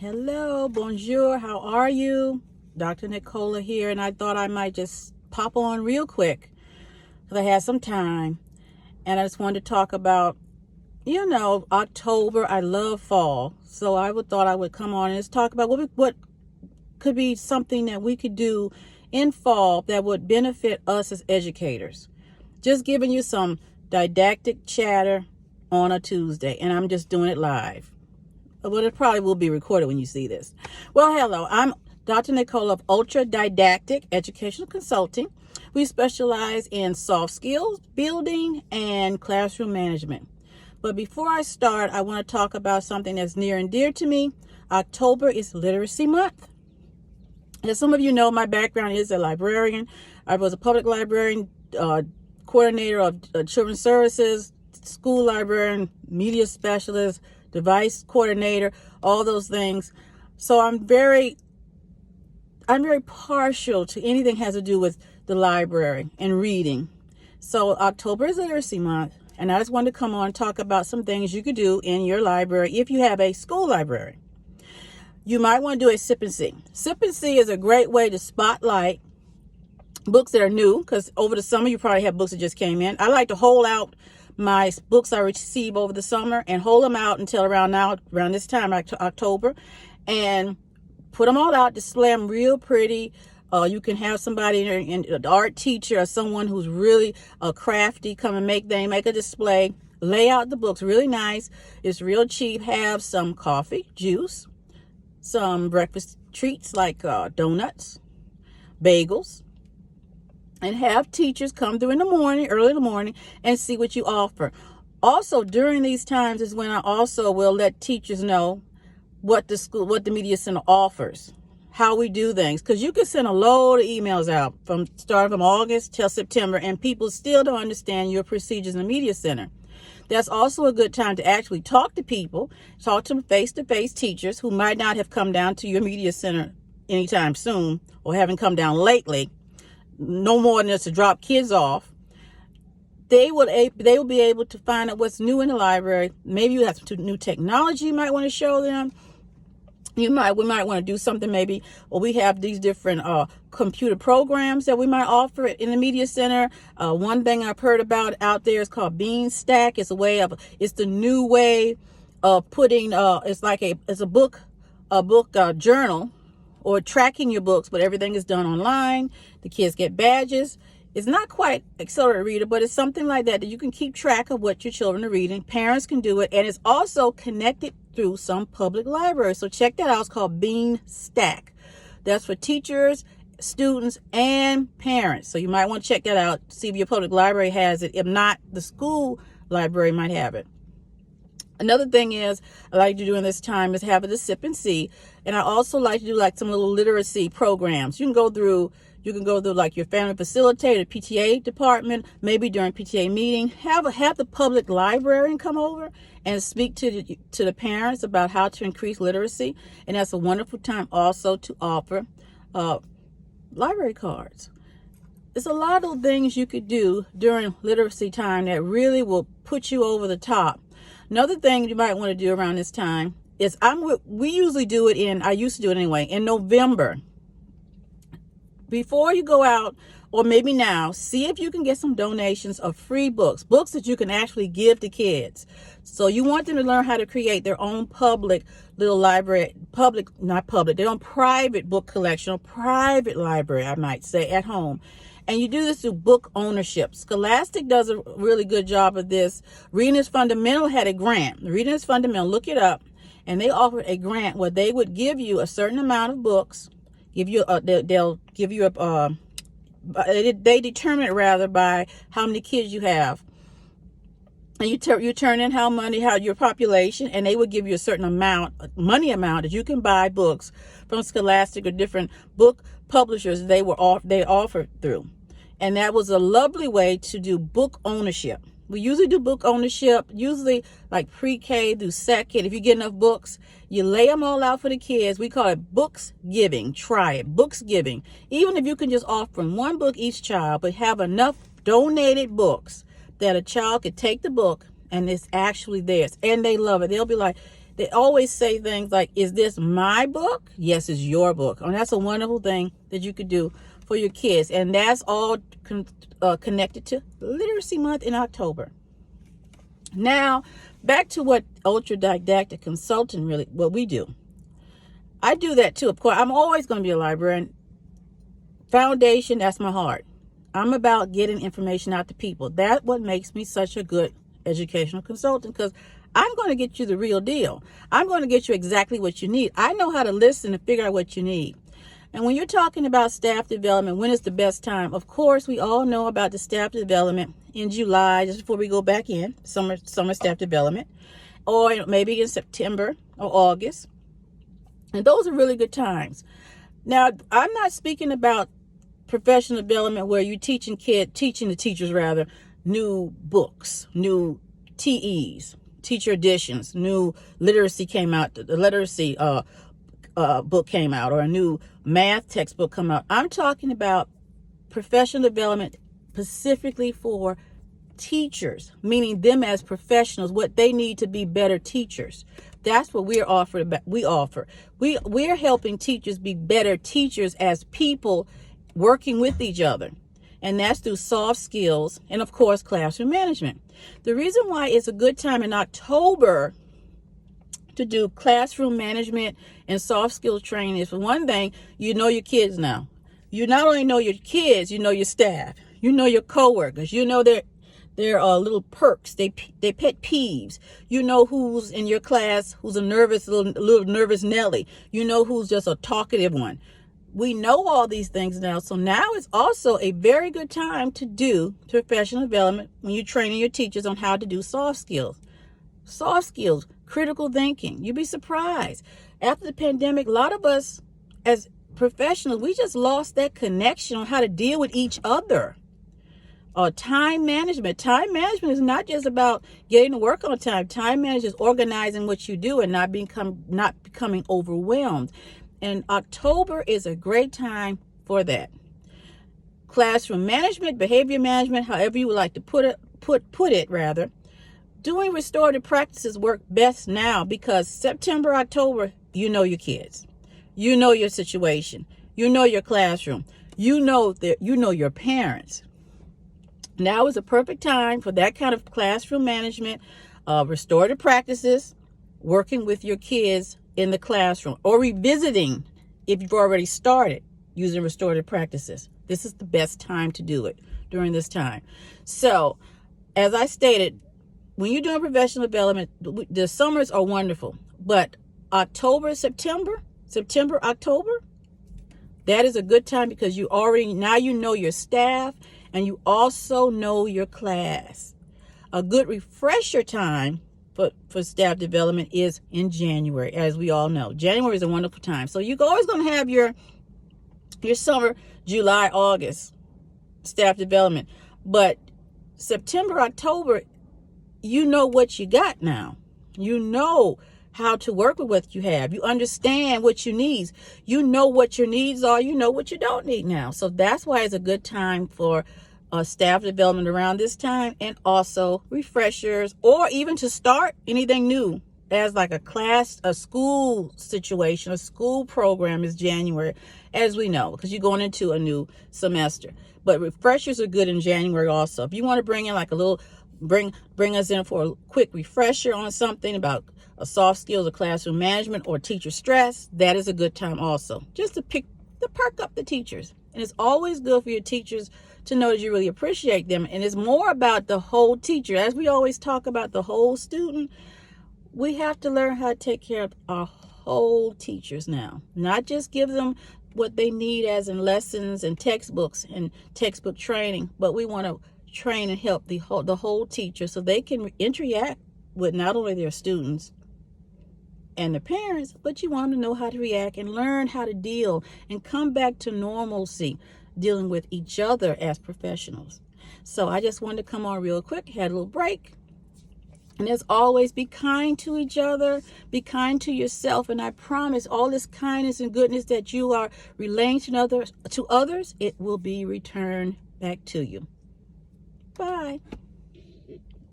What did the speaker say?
Hello, bonjour, how are you? Dr. Nicola here, and I thought I might just pop on real quick because I had some time, and I just wanted to talk about, October. I love fall, so thought I would come on and just talk about what could be something that we could do in fall that would benefit us as educators. Just giving you some didactic chatter on a Tuesday, and I'm just doing it live. But it probably will be recorded when you see this. Well, hello, I'm Dr. Nicola of Ultra Didactic Educational Consulting. We specialize in soft skills building and classroom management. But before I start, I want to talk about something that's near and dear to me. October is Literacy Month. As some of you know, my background is a librarian. I was a public librarian, coordinator of children's services, school librarian, media specialist, device coordinator, all those things. So I'm very partial to anything that has to do with the library and reading. So October is Literacy Month, and I just wanted to come on and talk about some things you could do in your library if you have a school library. You might want to do a sip and see. Sip and see is a great way to spotlight books that are new, because over the summer you probably have books that just came in. I like to hold out my books I receive over the summer and hold them out until around this time, October, and put them all out, display them real pretty. You can have somebody, an art teacher or someone who's really crafty, come and make a display, lay out the books really nice. It's real cheap. Have some coffee, juice, some breakfast treats like donuts, bagels, and have teachers come through early in the morning, and see what you offer. Also, during these times is when I also will let teachers know what the Media Center offers, how we do things. Because you can send a load of emails out starting from August till September, and people still don't understand your procedures in the Media Center. That's also a good time to actually talk to people, talk to face-to-face teachers who might not have come down to your Media Center anytime soon or haven't come down lately. No more than just to drop kids off. They will be able to find out what's new in the library. Maybe you have some new technology you might want to show them. We might want to do something maybe, or we have these different computer programs that we might offer in the Media Center. One thing I've heard about out there is called Beanstack. It's the new way of putting, it's a book journal, or tracking your books, but everything is done online. The kids get badges. It's not quite Accelerated Reader, but it's something like that you can keep track of what your children are reading. Parents can do it, and it's also connected through some public libraries. So check that out. It's called Beanstack. That's for teachers, students, and parents. So you might want to check that out, see if your public library has it. If not, the school library might have it. Another thing I like to do in this time is have a sip and see. And I also like to do like some little literacy programs. You can go through like your family facilitator, PTA department, maybe during PTA meeting. Have the public librarian come over and speak to the parents about how to increase literacy. And that's a wonderful time also to offer library cards. There's a lot of things you could do during literacy time that really will put you over the top. Another thing you might want to do around this time is we usually do it I used to do it anyway, in November. Before you go out, or maybe now, see if you can get some donations of free books that you can actually give to kids. So you want them to learn how to create their own public little library, their own private book collection, or private library, I might say, at home. And you do this through book ownership. Scholastic does a really good job of this. Reading is Fundamental had a grant. Reading is Fundamental, look it up. And they offered a grant where they would give you a certain amount of books. They'll give you they determine it rather by how many kids you have. And you turn in how your population, and they would give you a certain money amount that you can buy books from Scholastic or different book publishers they offered through. And that was a lovely way to do book ownership. We usually do book ownership, usually like pre-K through second. If you get enough books, you lay them all out for the kids. We call it books giving. Try it, books giving. Even if you can just offer one book each child, but have enough donated books that a child could take the book and it's actually theirs. And they love it. They always say things like, is this my book? Yes, it's your book. And that's a wonderful thing that you could do for your kids. And that's all connected to Literacy Month in October. Now, back to what Ultra Didactic Consultant really, what we do. I do that too. Of course, I'm always going to be a librarian. Foundation, that's my heart. I'm about getting information out to people. That's what makes me such a good educational consultant, because I'm going to get you the real deal. I'm going to get you exactly what you need. I know how to listen and figure out what you need. And when you're talking about staff development, when is the best time? Of course, we all know about the staff development in July, just before we go back in, summer staff development, or maybe in September or August. And those are really good times. Now, I'm not speaking about professional development where you're teaching the teachers rather, new books, new TEs, teacher editions, new literacy came out, the literacy book came out, or a new math textbook come out. I'm talking about professional development specifically for teachers, meaning them as professionals, what they need to be better teachers. That's what we're offered. We're helping teachers be better teachers as people working with each other. And that's through soft skills and, of course, classroom management. The reason why it's a good time in October to do classroom management and soft skills training is, for one thing, you know your kids now. You not only know your kids, you know your staff. You know your coworkers. You know their little perks, they pet peeves. You know who's in your class who's a little nervous Nelly. You know who's just a talkative one. We know all these things now. So now is also a very good time to do professional development when you're training your teachers on how to do soft skills. Soft skills, critical thinking. You'd be surprised. After the pandemic, a lot of us as professionals, we just lost that connection on how to deal with each other. Time management. Time management is not just about getting to work on time. Time management is organizing what you do and not becoming overwhelmed. And October is a great time for that. Classroom management, behavior management, however you would like to put it rather. Doing restorative practices work best now because September, October, you know your kids. You know your situation. You know your classroom. You know your parents. Now is a perfect time for that kind of classroom management, restorative practices, working with your kids in the classroom, or revisiting if you've already started using restorative practices. This is the best time to do it during this time. So, as I stated, when you're doing professional development, the summers are wonderful, but October, September, October, that is a good time because you know your staff and you also know your class. A good refresher time for staff development is in January, as we all know. January is a wonderful time. So you're always going to have your summer, July, August staff development. But September, October, you know what you got now. You know how to work with what you have. You understand what you need. You know what your needs are. You know what you don't need now. So that's why it's a good time for staff development around this time, and also refreshers, or even to start anything new as like a school situation, a school program is January, as we know, because you're going into a new semester. But refreshers are good in January also. If you want to bring in like a little, bring us in for a quick refresher on something about soft skills or classroom management or teacher stress, that is a good time also. Just to perk up the teachers. And it's always good for your teachers to know that you really appreciate them. And it's more about the whole teacher. As we always talk about the whole student, we have to learn how to take care of our whole teachers now. Not just give them what they need as in lessons and textbooks and textbook training, but we want to train and help the whole teacher so they can interact with not only their students and the parents, but you want them to know how to react and learn how to deal and come back to normalcy, dealing with each other as professionals. So I just wanted to come on real quick, had a little break. And as always, be kind to each other, be kind to yourself. And I promise all this kindness and goodness that you are relaying to others, it will be returned back to you. Bye.